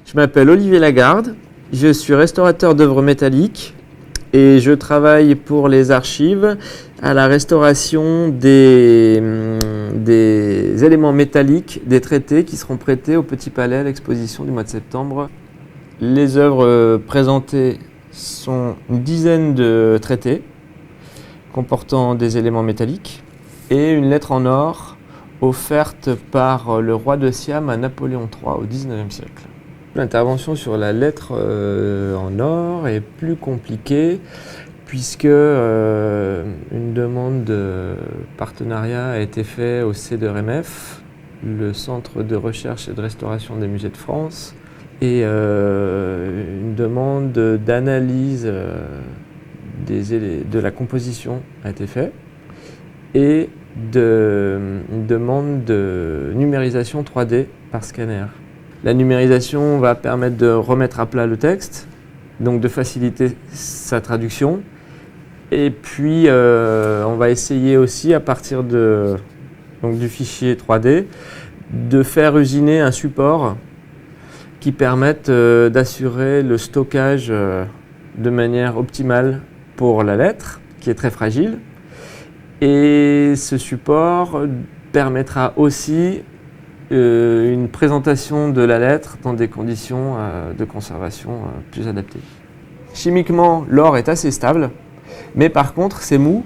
Je m'appelle Olivier Lagarde, je suis restaurateur d'œuvres métalliques et je travaille pour les archives à la restauration des éléments métalliques des traités qui seront prêtés au Petit Palais à l'exposition du mois de septembre. Les œuvres présentées sont une dizaine de traités comportant des éléments métalliques et une lettre en or offerte par le roi de Siam à Napoléon III au XIXe siècle. L'intervention sur la lettre en or est plus compliquée puisque une demande de partenariat a été faite au C2RMF, le Centre de recherche et de restauration des musées de France, et une demande d'analyse de la composition a été faite et une demande de numérisation 3D par scanner. La numérisation va permettre de remettre à plat le texte, donc de faciliter sa traduction. Et puis, on va essayer aussi, à partir du fichier 3D, de faire usiner un support qui permette d'assurer le stockage de manière optimale pour la lettre, qui est très fragile. Et ce support permettra aussi une présentation de la lettre dans des conditions de conservation plus adaptées. Chimiquement, l'or est assez stable, mais par contre c'est mou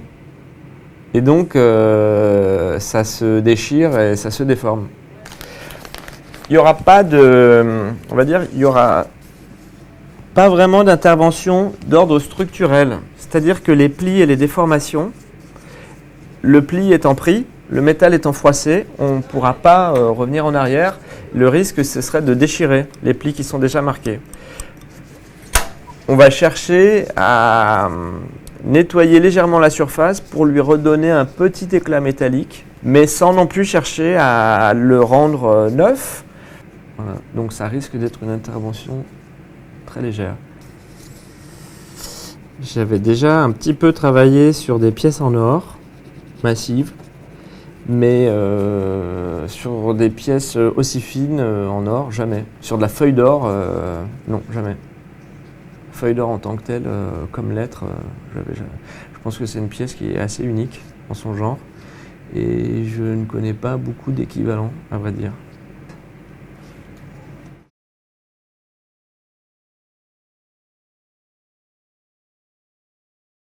et donc ça se déchire et ça se déforme. Il n'y aura pas vraiment d'intervention d'ordre structurel, c'est-à-dire que les plis et les déformations, le pli étant pris, le métal étant froissé, on ne pourra pas revenir en arrière. Le risque, ce serait de déchirer les plis qui sont déjà marqués. On va chercher à nettoyer légèrement la surface pour lui redonner un petit éclat métallique, mais sans non plus chercher à le rendre neuf. Voilà. Donc ça risque d'être une intervention très légère. J'avais déjà un petit peu travaillé sur des pièces en or massives, mais sur des pièces aussi fines en or, jamais. Sur de la feuille d'or, non, jamais. Feuille d'or en tant que telle, comme lettre, je pense que c'est une pièce qui est assez unique en son genre, et je ne connais pas beaucoup d'équivalents, à vrai dire.